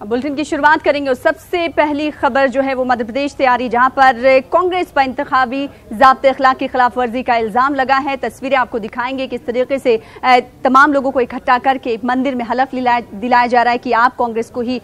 Bulletin की शुरुआत करेंगे और सबसे पहली खबर जो है वो मध्य प्रदेश से आ रही, जहां पर कांग्रेस पर इंतखाबी ज़ाब्ते अखलाक की खिलाफ वर्जी का इल्जाम लगा है। तस्वीरें आपको दिखाएंगे किस तरीके से तमाम लोगों को इकट्ठा करके एक मंदिर में हलफ दिलाया जा रहा है कि आप कांग्रेस को ही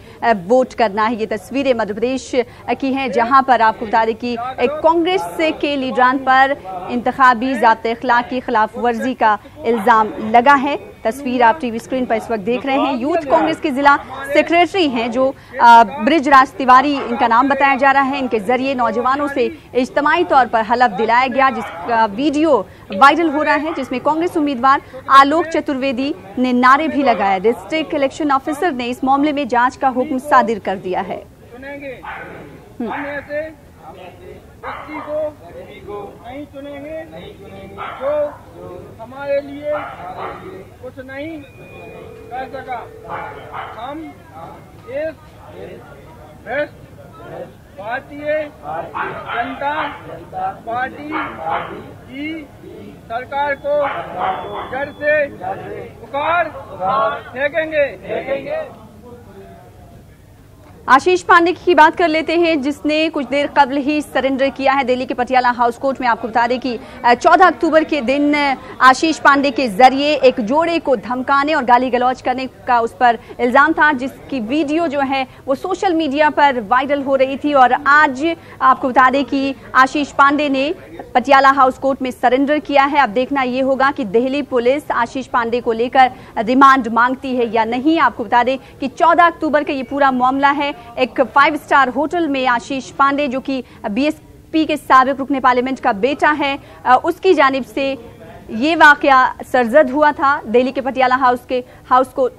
वोट करना है। ये तस्वीरें मध्य प्रदेश की हैं, जहां पर आपको बता दें कि कांग्रेस के लीडरान पर इंतखाबी ज़ाब्ते अखलाक की खिलाफ वर्जी का इल्जाम लगा है। तस्वीर आप टीवी स्क्रीन पर इस वक्त देख रहे हैं। यूथ कांग्रेस के जिला सेक्रेटरी हैं जो ब्रिज राज तिवारी इनका नाम बताया जा रहा है। इनके जरिए नौजवानों से इज्तिमाई तौर पर हलफ दिलाया गया, जिसका वीडियो वायरल हो रहा है, जिसमें कांग्रेस उम्मीदवार आलोक चतुर्वेदी ने नारे भी लगाए। डिस्ट्रिक्ट इलेक्शन ऑफिसर ने इस मामले में जांच का हुक्म सादिर कर दिया है। व्यक्ति को नहीं चुनेंगे जो हमारे लिए कुछ नहीं कर सका। हम इस भ्रष्ट भारतीय जनता पार्टी की सरकार को जड़ से उखाड़ फेंकेंगे। आशीष पांडे की बात कर लेते हैं, जिसने कुछ देर कबल ही सरेंडर किया है दिल्ली के पटियाला हाउस कोर्ट में। आपको बता दें कि 14 अक्टूबर के दिन आशीष पांडे के जरिए एक जोड़े को धमकाने और गाली गलौज करने का उस पर इल्जाम था, जिसकी वीडियो जो है वो सोशल मीडिया पर वायरल हो रही थी। और आज आपको बता दें कि आशीष पांडे ने पटियाला हाउस कोर्ट में सरेंडर किया है। अब देखना ये होगा कि दिल्ली पुलिस आशीष पांडे को लेकर रिमांड मांगती है या नहीं। आपको बता दें कि 14 अक्टूबर का ये पूरा मामला है। एक 5 स्टार होटल में आशीष पांडे, जो कि बीएसपी के साबिक रुकने पार्लियामेंट का बेटा है, उसकी जानिब से ये वाकया सरजद हुआ था। दिल्ली के पटियाला हाउस को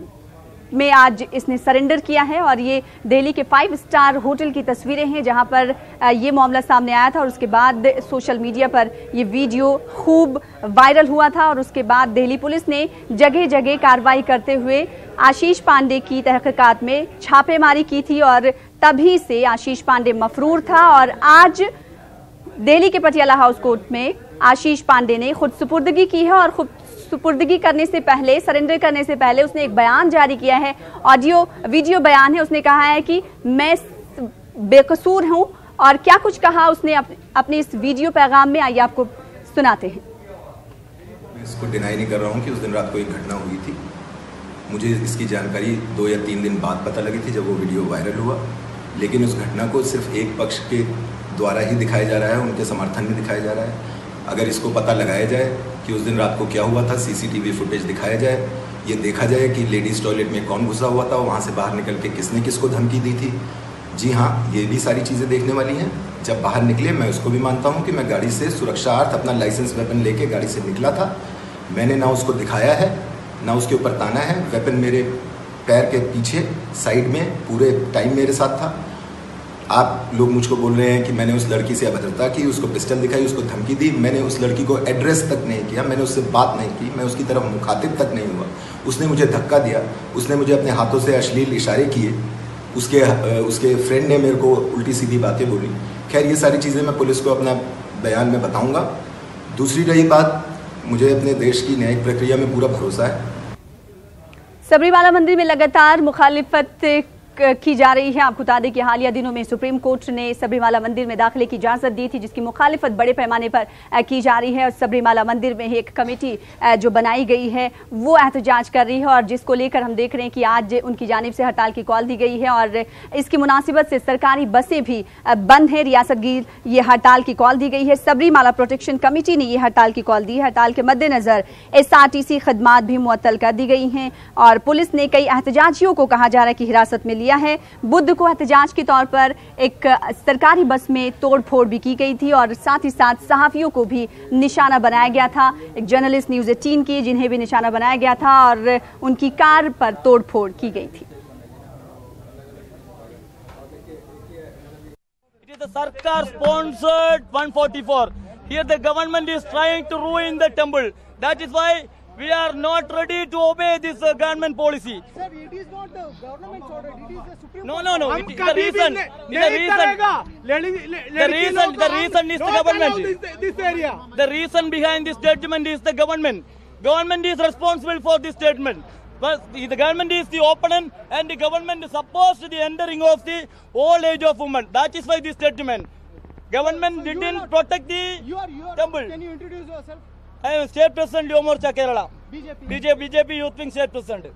में आज इसने सरेंडर किया है। और ये दिल्ली के 5 स्टार होटल की तस्वीरें हैं, जहां पर ये मामला सामने आया था और उसके बाद सोशल मीडिया पर ये वीडियो खूब वायरल हुआ था। और उसके बाद दिल्ली पुलिस ने जगह जगह कार्रवाई करते हुए आशीष पांडे की तहकीकात में छापेमारी की थी और तभी से आशीष पांडे मफरूर था। और आज दिल्ली के पटियाला हाउस कोर्ट में आशीष पांडे ने खुद सुपुर्दगी की है और खुद सुपुर्दगी करने से पहले, सरेंडर करने से पहले उसने एक बयान जारी किया है, ऑडियो वीडियो बयान है। उसने कहा है कि मैं बेकसूर हूं और क्या कुछ कहा उसने अपने इस वीडियो पैगाम में। आइए आपको सुनाते हैं। मैं इसको डिनाई नहीं कर रहा हूं कि उस दिन रात को एक घटना हुई थी। मुझे इसकी जानकारी 2 या 3 दिन बाद पता लगी थी जब वो वीडियो वायरल हुआ। लेकिन उस घटना को सिर्फ एक पक्ष के द्वारा ही दिखाया जा रहा है, उनके समर्थन में दिखाया जा रहा है। अगर इसको पता लगाया जाए कि उस दिन रात को क्या हुआ था, सीसीटीवी फुटेज दिखाया जाए, ये देखा जाए कि लेडीज़ टॉयलेट में कौन घुसा हुआ था, वहाँ से बाहर निकल के किसने किसको धमकी दी थी। जी हाँ, ये भी सारी चीज़ें देखने वाली हैं। जब बाहर निकले, मैं उसको भी मानता हूँ कि मैं गाड़ी से सुरक्षार्थ अपना लाइसेंस वेपन लेके गाड़ी से निकला था। मैंने ना उसको दिखाया है ना उसके ऊपर ताना है। वेपन मेरे पैर के पीछे साइड में पूरे टाइम मेरे साथ था। आप लोग मुझको बोल रहे हैं कि मैंने उस लड़की से अभद्रता की, उसको पिस्टल दिखाई, उसको धमकी दी। मैंने उस लड़की को एड्रेस तक नहीं किया, मैंने उससे बात नहीं की, मैं उसकी तरफ मुखातिब तक नहीं हुआ। उसने मुझे धक्का दिया, उसने मुझे अपने हाथों से अश्लील इशारे किए, उसके फ्रेंड ने मेरे को उल्टी सीधी बातें बोली। खैर, ये सारी चीज़ें मैं पुलिस को अपना बयान में बताऊँगा। दूसरी रही बात, मुझे अपने देश की न्यायिक प्रक्रिया में पूरा भरोसा है। सबरीमाला मंदिर में लगातार मुखालिफत की जा रही है। आपको बता दें कि हालिया दिनों में सुप्रीम कोर्ट ने सबरीमाला मंदिर में दाखिले की इजाजत दी थी, जिसकी मुखालिफत बड़े पैमाने पर की जा रही है। और सबरीमाला मंदिर में एक कमेटी जो बनाई गई है वो एहतजाज कर रही है, और जिसको लेकर हम देख रहे हैं कि आज उनकी जानिब से हड़ताल की कॉल दी गई है। और इसकी मुनासिबत से सरकारी बसें भी बंद हैं। रियासत गिर ये हड़ताल की कॉल दी गई है। सबरीमाला प्रोटेक्शन कमेटी ने ये हड़ताल की कॉल दी है। हड़ताल के मद्देनजर SRTC खदमात भी मुअत्तल कर दी गई हैं और पुलिस ने कई एहतजाजियों को कहा जा रहा है कि हिरासत में लिया है। बुध को एहतजाज के तौर पर एक सरकारी बस में तोड़फोड़ भी की गई थी और साथ ही साथ सहाफियों को भी निशाना बनाया गया था। एक जर्नलिस्ट न्यूज़ 18 की, जिन्हें भी निशाना बनाया गया था और उनकी कार पर तोड़फोड़ की गई थी। It is the Sarkar sponsored 144. Here the government is trying to ruin the temple. That is why we are not ready to obey this government policy. Sir, it is not the government's order. It is the Supreme No. Court. It is the reason. The reason is the government. This area. The reason behind this judgment is the government. Government is responsible for this judgment. But the government is the opponent, and the government is opposed to the entering of the old age of women. That is why this statement. Government didn't protect the temple. Can you introduce yourself? I am State President Leo Morcha Kerala. BJP. BJP Youth Wing State President.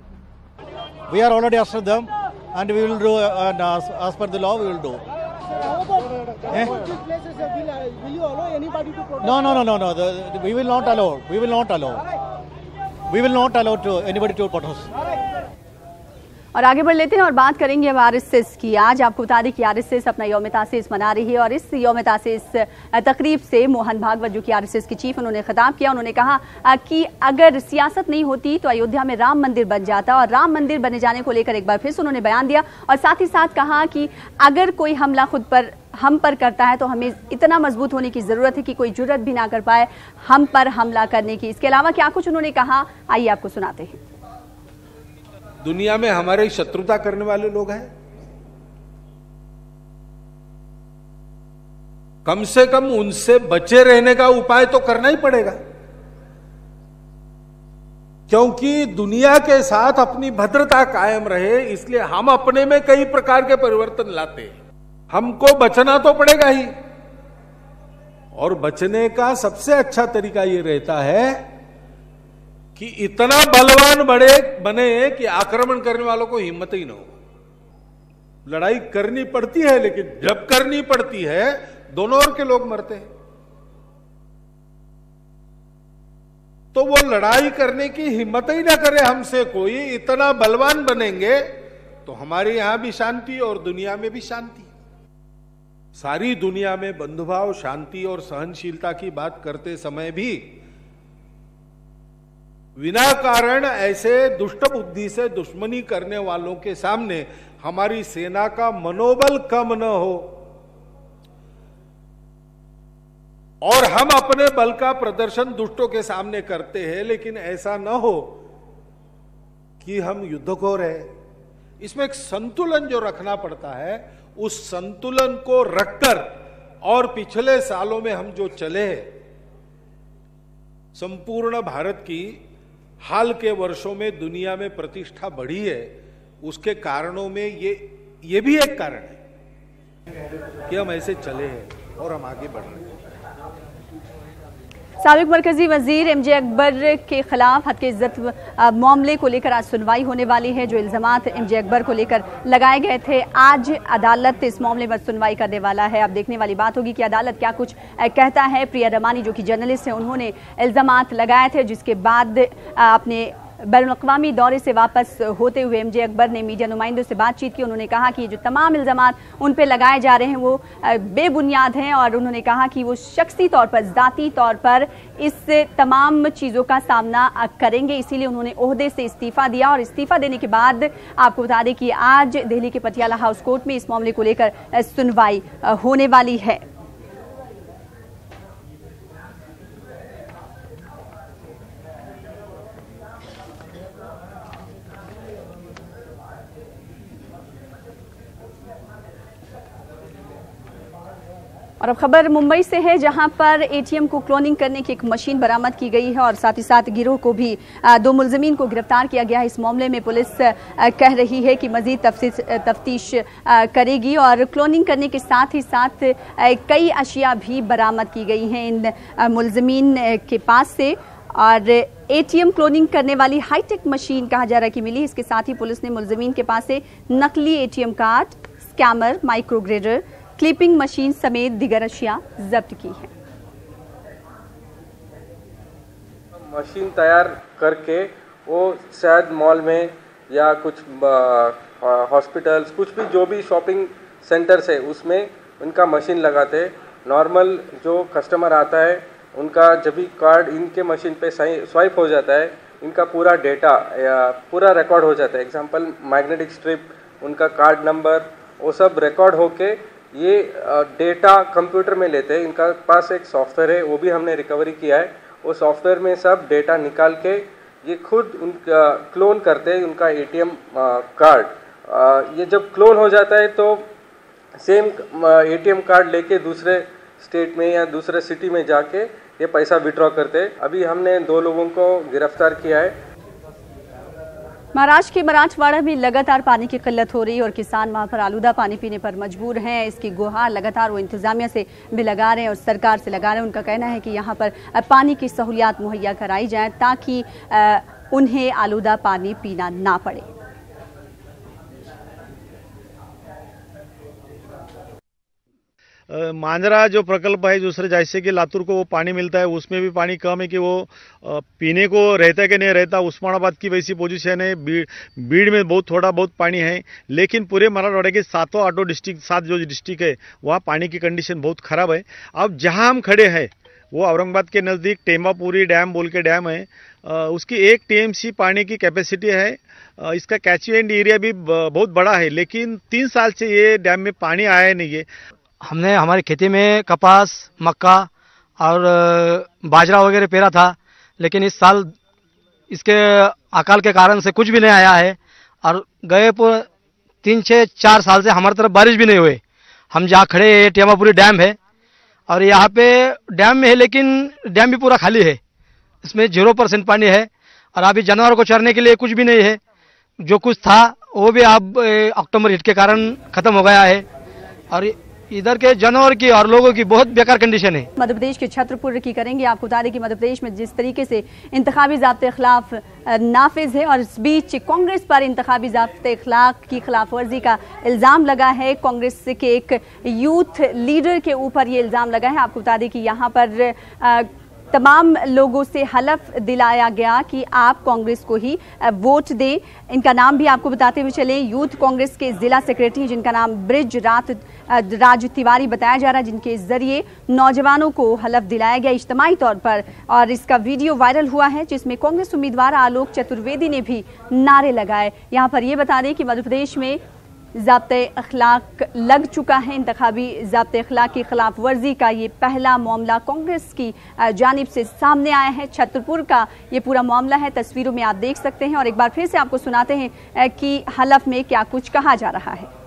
We are already after them, and we will do, and as per the law, we will do. How about these places? Will you allow anybody to protest? No. We will not allow. We will not allow. We will not allow to anybody to protest. और आगे बढ़ लेते हैं और बात करेंगे अब RSS की। आज आपको बता दें कि आरएसएस अपना यौम तासीस मना रही है और इस यौम तासीस तकरीब से मोहन भागवत जो कि आरएसएस के चीफ उन्होंने खिताब किया। उन्होंने कहा कि अगर सियासत नहीं होती तो अयोध्या में राम मंदिर बन जाता, और राम मंदिर बने जाने को लेकर एक बार फिर से उन्होंने बयान दिया और साथ ही साथ कहा कि अगर कोई हमला हम पर करता है तो हमें इतना मजबूत होने की जरूरत है कि कोई जुर्रत भी ना कर पाए हम पर हमला करने की। इसके अलावा क्या कुछ उन्होंने कहा, आइए आपको सुनाते हैं। दुनिया में हमारे शत्रुता करने वाले लोग हैं, कम से कम उनसे बचे रहने का उपाय तो करना ही पड़ेगा, क्योंकि दुनिया के साथ अपनी भद्रता कायम रहे इसलिए हम अपने में कई प्रकार के परिवर्तन लाते हैं। हमको बचना तो पड़ेगा ही, और बचने का सबसे अच्छा तरीका यह रहता है कि इतना बलवान बने कि आक्रमण करने वालों को हिम्मत ही ना हो। लड़ाई करनी पड़ती है, लेकिन जब करनी पड़ती है दोनों ओर के लोग मरते हैं, तो वो लड़ाई करने की हिम्मत ही ना करे हमसे कोई। इतना बलवान बनेंगे तो हमारे यहां भी शांति और दुनिया में भी शांति। सारी दुनिया में बंधुभाव, शांति और सहनशीलता की बात करते समय भी बिना कारण ऐसे दुष्ट बुद्धि से दुश्मनी करने वालों के सामने हमारी सेना का मनोबल कम न हो और हम अपने बल का प्रदर्शन दुष्टों के सामने करते हैं, लेकिन ऐसा न हो कि हम युद्धखोर है। इसमें एक संतुलन जो रखना पड़ता है, उस संतुलन को रखकर और पिछले सालों में हम जो चले संपूर्ण भारत की हाल के वर्षों में दुनिया में प्रतिष्ठा बढ़ी है, उसके कारणों में ये भी एक कारण है कि हम ऐसे चले हैं और हम आगे बढ़ रहे हैं। साबिक मरकजी वजीर एमजे अकबर के खिलाफ हद के इज्जत मामले को लेकर आज सुनवाई होने वाली है। जो इल्जामात एमजे अकबर को लेकर लगाए गए थे, आज अदालत इस मामले पर सुनवाई करने वाला है। अब देखने वाली बात होगी कि अदालत क्या कुछ कहता है। प्रिया रमानी जो कि जर्नलिस्ट हैं, उन्होंने इल्जामात लगाए थे, जिसके बाद अपने बैनुल-अक़वामी दौरे से वापस होते हुए एमजे अकबर ने मीडिया नुमाइंदों से बातचीत की। उन्होंने कहा कि जो तमाम इल्जामात उन पर लगाए जा रहे हैं वो बेबुनियाद हैं, और उन्होंने कहा कि वो शख्सी तौर पर, ज़ाती तौर पर इस तमाम चीज़ों का सामना करेंगे। इसीलिए उन्होंने ओहदे से इस्तीफ़ा दिया, और इस्तीफ़ा देने के बाद आपको बता दें कि आज दिल्ली के पटियाला हाउस कोर्ट में इस मामले को लेकर सुनवाई होने वाली है। और अब खबर मुंबई से है, जहां पर एटीएम को क्लोनिंग करने की एक मशीन बरामद की गई है और साथ ही साथ गिरोह को भी 2 मुलजिमीन को गिरफ्तार किया गया है। इस मामले में पुलिस कह रही है कि मजीद तफ्तीश करेगी, और क्लोनिंग करने के साथ ही साथ कई अशिया भी बरामद की गई हैं इन मुलजिमीन के पास से। और एटीएम क्लोनिंग करने वाली हाईटेक मशीन कहा जा रहा है कि मिली। इसके साथ ही पुलिस ने मुलजिमीन के पास से नकली एटीएम कार्ड, स्कैमर, माइक्रोग्रेडर, क्लिपिंग मशीन समेत दीगर अशिया जब्त की है। मशीन तैयार करके वो शायद मॉल में या कुछ हॉस्पिटल्स, कुछ भी जो भी शॉपिंग सेंटर्स है उसमें उनका मशीन लगाते। नॉर्मल जो कस्टमर आता है उनका जब भी कार्ड इनके मशीन पे स्वाइप हो जाता है, इनका पूरा डेटा या पूरा रिकॉर्ड हो जाता है। एग्जांपल मैग्नेटिक स्ट्रिप, उनका कार्ड नंबर, वो सब रिकॉर्ड होके ये डेटा कंप्यूटर में लेते हैं। इनका पास एक सॉफ्टवेयर है, वो भी हमने रिकवरी किया है। वो सॉफ्टवेयर में सब डेटा निकाल के ये खुद उनका क्लोन करते हैं उनका एटीएम कार्ड। ये जब क्लोन हो जाता है तो सेम एटीएम कार्ड लेके दूसरे स्टेट में या दूसरे सिटी में जाके ये पैसा विड्रॉ करते हैं। अभी हमने 2 लोगों को गिरफ्तार किया है। महाराष्ट्र के मराठवाड़ा में लगातार पानी की किल्लत हो रही है और किसान वहां पर आलूदा पानी पीने पर मजबूर हैं। इसकी गुहार लगातार वो इंतजामिया से भी लगा रहे हैं और सरकार से लगा रहे हैं। उनका कहना है कि यहाँ पर पानी की सहूलियात मुहैया कराई जाए ताकि उन्हें आलूदा पानी पीना ना पड़े। मांजरा जो प्रकल्प है दूसरे जैसे कि लातूर को वो पानी मिलता है, उसमें भी पानी कम है कि वो पीने को रहता है कि नहीं रहता। उस्मानाबाद की वैसी पोजीशन है, बीड़ में थोड़ा बहुत पानी है, लेकिन पूरे मराठवाड़े के 7 डिस्ट्रिक्ट जो डिस्ट्रिक्ट है वहाँ पानी की कंडीशन बहुत खराब है। अब जहाँ हम खड़े हैं वो औरंगाबाद के नज़दीक टेम्बापुरी डैम बोल के डैम है, उसकी 1 TMC पानी की कैपेसिटी है। इसका कैचमेंट एरिया भी बहुत बड़ा है, लेकिन 3 साल से ये डैम में पानी आया नहीं है। हमने हमारी खेती में कपास, मक्का और बाजरा वगैरह पेरा था, लेकिन इस साल इसके अकाल के कारण से कुछ भी नहीं आया है और गए 3 से 4 साल से हमारी तरफ बारिश भी नहीं हुई। हम जहाँ खड़े हैं टेमापुरी डैम है और यहाँ पे डैम में है, लेकिन डैम भी पूरा खाली है, इसमें 0% पानी है और अभी जानवरों को चरने के लिए कुछ भी नहीं है। जो कुछ था वो भी अब अक्टूबर हिट के कारण खत्म हो गया है और इधर के जानवर की और लोगों की बहुत बेकार कंडीशन है। मध्य प्रदेश के छतरपुर की करेंगे। आपको बता दें कि मध्य प्रदेश में जिस तरीके से इंतखाबी ज़ाब्ते खिलाफ नाफिज है और इस बीच कांग्रेस पर इंतखाबी ज़ाब्ते की खिलाफ वर्जी का इल्ज़ाम लगा है। कांग्रेस के एक यूथ लीडर के ऊपर ये इल्ज़ाम लगा है। आपको बता दें कि यहाँ पर तमाम लोगों से हलफ दिलाया गया कि आप कांग्रेस को ही वोट दें। इनका नाम भी आपको बताते हुए चलें, यूथ कांग्रेस के जिला सेक्रेटरी जिनका नाम ब्रिज राज तिवारी बताया जा रहा है, जिनके जरिए नौजवानों को हलफ दिलाया गया इज्तिमाई तौर पर और इसका वीडियो वायरल हुआ है जिसमें कांग्रेस उम्मीदवार आलोक चतुर्वेदी ने भी नारे लगाए। यहाँ पर यह बता दें कि मध्य प्रदेश में ज़ाब्ते अखलाक लग चुका है। इंतखाबी ज़ाब्ते अखलाक की खिलाफ वर्जी का ये पहला मामला कांग्रेस की जानिब से सामने आया है। छतरपुर का ये पूरा मामला है, तस्वीरों में आप देख सकते हैं और एक बार फिर से आपको सुनाते हैं कि हलफ में क्या कुछ कहा जा रहा है।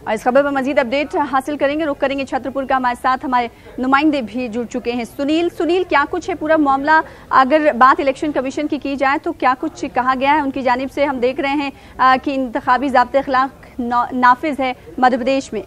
और इस खबर पर मजीद अपडेट हासिल करेंगे, रुख करेंगे छतरपुर का। हमारे साथ हमारे नुमाइंदे भी जुड़ चुके हैं। सुनील क्या कुछ है पूरा मामला? अगर बात इलेक्शन कमीशन की जाए तो क्या कुछ कहा गया है उनकी जानिब से? हम देख रहे हैं कि इंतखाबी ज़ाब्ते खिलाफ नाफिज है मध्य प्रदेश में।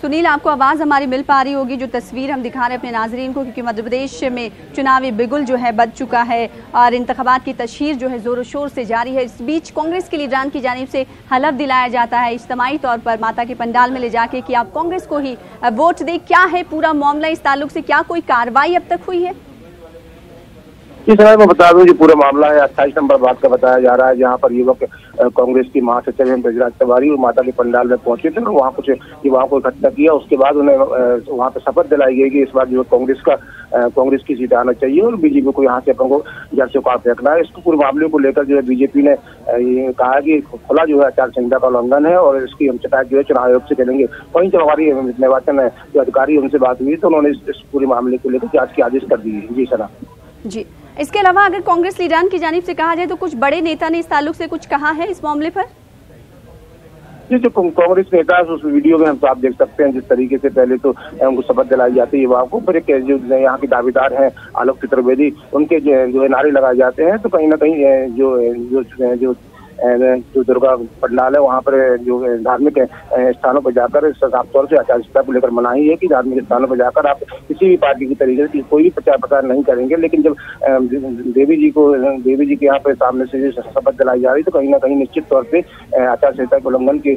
सुनील, आपको आवाज़ हमारी मिल पा रही होगी? जो तस्वीर हम दिखा रहे हैं अपने नाजरीन को, क्योंकि मध्य प्रदेश में चुनावी बिगुल जो है बज चुका है और इंतखाबात की तशहीर जो है ज़ोर शोर से जारी है। इस बीच कांग्रेस के लीडरान की जानिब से हलफ दिलाया जाता है इज्तिमाई तौर पर माता के पंडाल में ले जाके कि आप कांग्रेस को ही वोट दें। क्या है पूरा मामला? इस ताल्लुक से क्या कोई कार्रवाई अब तक हुई है? जी सर, मैं बता दूं, जो पूरा मामला है 28 नंबर वार्ड का बताया जा रहा है, जहां पर युवक कांग्रेस की महासचिव ब्रिज राज तिवारी और माता के पंडाल में पहुंचे थे और वहां कुछ युवाओं को इकट्ठा किया। उसके बाद उन्हें वहां पर शपथ दिलाई गई कि इस बार जो कांग्रेस की सीट आना चाहिए और बीजेपी को यहाँ से अपन को जड़ से उखाड़ फेंकना है। इसको पूरे मामले को लेकर जो है बीजेपी ने ये कहा कि खुला जो है आचार संहिता का उल्लंघन है और इसकी हम शिकायत जो है चुनाव आयोग से करेंगे। वहीं जब हमारी निर्वाचन जो अधिकारी उनसे बात हुई तो उन्होंने इस पूरे मामले को लेकर जांच के आदेश कर दिए। जी सर। जी, इसके अलावा अगर कांग्रेस लीडरान की जानिब से कहा जाए तो कुछ बड़े नेता ने इस ताल्लुक से कुछ कहा है इस मामले पर? जी, जो कांग्रेस नेता है उस वीडियो में हम आप देख सकते हैं जिस तरीके से पहले तो उनको शपथ दिलाई जाती है युवाओं को, फिर एक जो यहाँ के दावेदार हैं आलोक चतुर्वेदी, उनके जो है नारे लगाए जाते हैं। तो कहीं ना कहीं जो दुर्गा पंडाल है वहाँ पर जो धार्मिक स्थानों पर जाकर साफ तौर से आचार संहिता को लेकर मनाही है कि धार्मिक स्थानों पर जाकर आप किसी भी पार्टी की तरीके से कोई भी प्रचार प्रसार नहीं करेंगे। लेकिन जब देवी जी के यहाँ पर सामने से शपथ दिलाई जा रही तो कहीं ना कहीं निश्चित तौर पे आचार संहिता के उल्लंघन के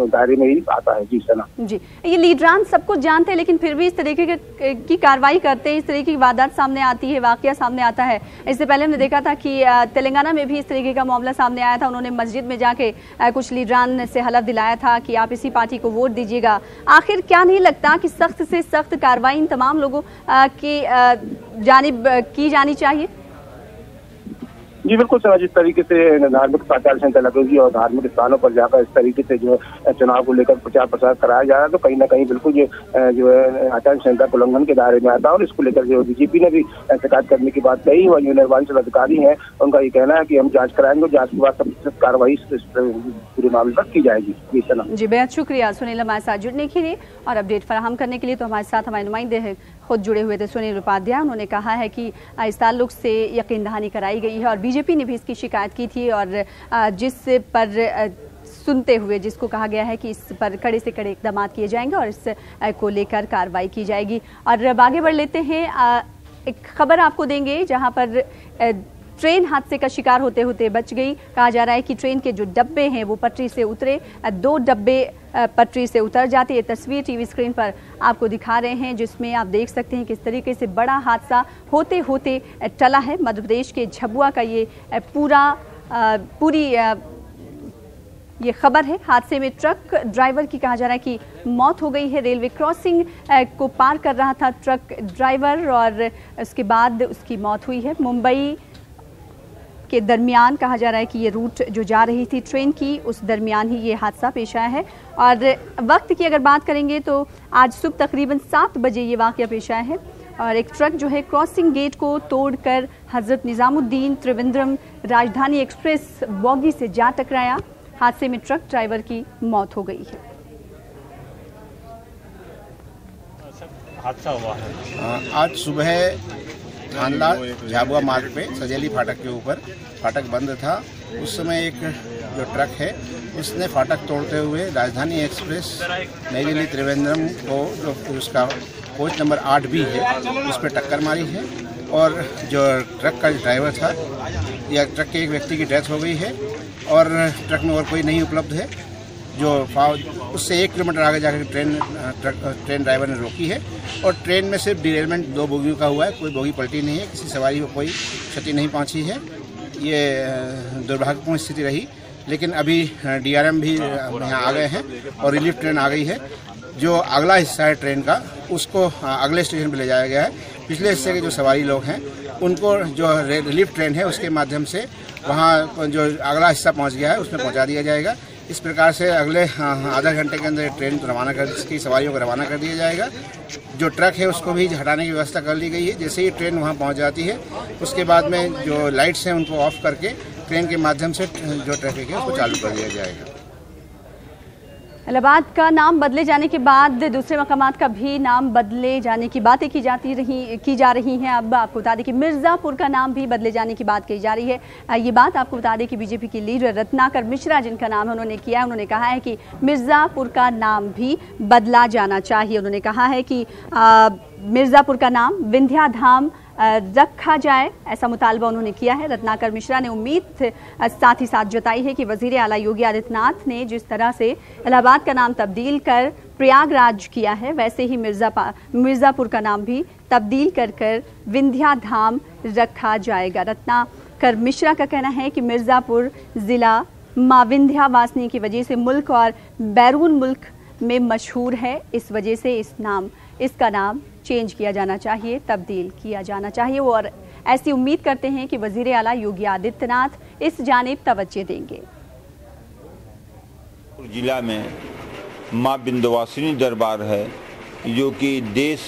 दायरे में ही आता है। जी सना जी, ये लीडरान सब कुछ जानते हैं लेकिन फिर भी इस तरीके की कार्रवाई करते हैं, इस तरीके की वारदात सामने आती है, वाकया सामने आता है। इससे पहले हमने देखा था कि तेलंगाना में भी इस तरीके का मामला सामने आया था। उन्होंने मस्जिद में जाके कुछ लीडरान से हलफ दिलाया था कि आप इसी पार्टी को वोट दीजिएगा। आखिर क्या नहीं लगता कि सख्त से सख्त कार्रवाई इन तमाम लोगों की जानिब की जानी चाहिए? जी बिल्कुल सर, जिस तरीके से धार्मिक आचार संहिता लगेगी और धार्मिक स्थानों पर जाकर इस तरीके से जो चुनाव को लेकर प्रचार प्रसार कराया जा रहा है, तो कहीं ना कहीं बिल्कुल जो है आचार संहिता के उल्लंघन के दायरे में आता है। और इसको लेकर जो डीजीपी ने भी शिकायत करने की बात कही और जो निर्वाचित अधिकारी हैं उनका ये कहना है कि हम जांच कराएंगे, जांच के बाद सब कार्रवाई पूरे मामले पर की जाएगी। जी बेहद शुक्रिया सुनील हमारे साथ जुड़ने के लिए और अपडेट फराहम करने के लिए। तो हमारे साथ हमारे नुमाइंदे खुद जुड़े हुए थे सुनील उपाध्याय, उन्होंने कहा है कि इस ताल्लुक से यकीन दहानी कराई गई है और बीजेपी ने भी इसकी शिकायत की थी और जिस पर सुनते हुए जिसको कहा गया है कि इस पर कड़े से कड़े इकदाम किए जाएंगे और इस को लेकर कार्रवाई की जाएगी। और अब आगे बढ़ लेते हैं, एक खबर आपको देंगे जहां पर ट्रेन हादसे का शिकार होते होते बच गई। कहा जा रहा है कि ट्रेन के जो डब्बे हैं वो पटरी से उतरे, 2 डब्बे पटरी से उतर जाते। ये तस्वीर टीवी स्क्रीन पर आपको दिखा रहे हैं जिसमें आप देख सकते हैं किस तरीके से बड़ा हादसा होते होते टला है। मध्य प्रदेश के झबुआ का ये पूरी ये खबर है। हादसे में ट्रक ड्राइवर की कहा जा रहा है कि मौत हो गई है। रेलवे क्रॉसिंग को पार कर रहा था ट्रक ड्राइवर और उसके बाद उसकी मौत हुई है। मुंबई के दरमियान कहा जा रहा है कि ये रूट जो जा रही थी ट्रेन की, उस दरमियान ही ये हादसा पेश आया है। और वक्त की अगर बात करेंगे तो आज सुबह तकरीबन 7 बजे ये वाक़या पेश आया है और एक ट्रक जो है क्रॉसिंग गेट को तोड़कर हजरत निजामुद्दीन त्रिवेंद्रम राजधानी एक्सप्रेस बोगी से जा टकराया। हादसे में ट्रक ड्राइवर की मौत हो गई है। हादसा हुआ है आज सुबह थानला झाबुआ मार्ग पे सजेली फाटक के ऊपर, फाटक बंद था। उस समय एक जो ट्रक है उसने फाटक तोड़ते हुए राजधानी एक्सप्रेस नई दिल्ली त्रिवेंद्रम को जो उसका कोच नंबर 8B है उस पर टक्कर मारी है और जो ट्रक का ड्राइवर था या ट्रक के एक व्यक्ति की डेथ हो गई है और ट्रक में और कोई नहीं उपलब्ध है। जो उससे 1 किलोमीटर आगे जाकर ट्रेन ड्राइवर ने रोकी है और ट्रेन में सिर्फ डिरेलमेंट 2 बोगियों का हुआ है, कोई बोगी पलटी नहीं है, किसी सवारी को कोई क्षति नहीं पहुंची है। ये दुर्भाग्यपूर्ण स्थिति रही, लेकिन अभी DRM भी यहाँ आ गए हैं और रिलीफ ट्रेन आ गई है। जो अगला हिस्सा है ट्रेन का उसको अगले स्टेशन पर ले जाया गया है। पिछले हिस्से के जो सवारी लोग हैं उनको जो रिलीफ ट्रेन है उसके माध्यम से वहाँ जो अगला हिस्सा पहुँच गया है उसमें पहुँचा दिया जाएगा। इस प्रकार से अगले आधा घंटे के अंदर ट्रेन रवाना कर इसकी सवारियों को रवाना कर दिया जाएगा। जो ट्रक है उसको भी हटाने की व्यवस्था कर ली गई है। जैसे ही ट्रेन वहां पहुंच जाती है उसके बाद में जो लाइट्स हैं उनको ऑफ करके ट्रेन के माध्यम से जो ट्रैफिक है उसको चालू कर दिया जाएगा। इलाहाबाद का नाम बदले जाने के बाद दूसरे मकामात का भी नाम बदले जाने की बातें की जा रही हैं। अब आपको बता दें कि मिर्ज़ापुर का नाम भी बदले जाने की बात कही जा रही है। ये बात आपको बता दें कि बीजेपी की लीडर रत्नाकर मिश्रा जिनका नाम उन्होंने किया है, उन्होंने कहा है कि मिर्ज़ापुर का नाम भी बदला जाना चाहिए। उन्होंने कहा है कि मिर्ज़ापुर का नाम विंध्या धाम रखा जाए, ऐसा मुतालबा उन्होंने किया है। रत्नाकर मिश्रा ने उम्मीद साथ ही साथ जताई है कि वजीर आला योगी आदित्यनाथ ने जिस तरह से इलाहाबाद का नाम तब्दील कर प्रयागराज किया है, वैसे ही मिर्ज़ापुर का नाम भी तब्दील कर विंध्या धाम रखा जाएगा। रत्नाकर मिश्रा का कहना है कि मिर्ज़ापुर ज़िला माँ विंध्यावासिनी की वजह से मुल्क और बैरून मुल्क में मशहूर है। इस वजह से इसका नाम चेंज किया जाना चाहिए, तब्दील किया जाना चाहिए। वो और ऐसी उम्मीद करते हैं कि वजीर आला योगी आदित्यनाथ इस जानिब तवज्जो देंगे। जिला में माँ विंध्यवासिनी दरबार है जो कि देश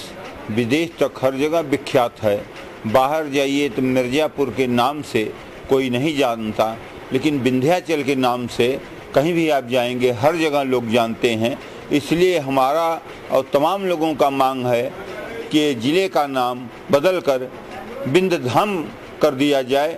विदेश तक हर जगह विख्यात है। बाहर जाइए तो मिर्ज़ापुर के नाम से कोई नहीं जानता, लेकिन विंध्याचल के नाम से कहीं भी आप जाएंगे हर जगह लोग जानते हैं। इसलिए हमारा और तमाम लोगों का मांग है कि ज़िले का नाम बदलकर विंध्य धाम कर दिया जाए।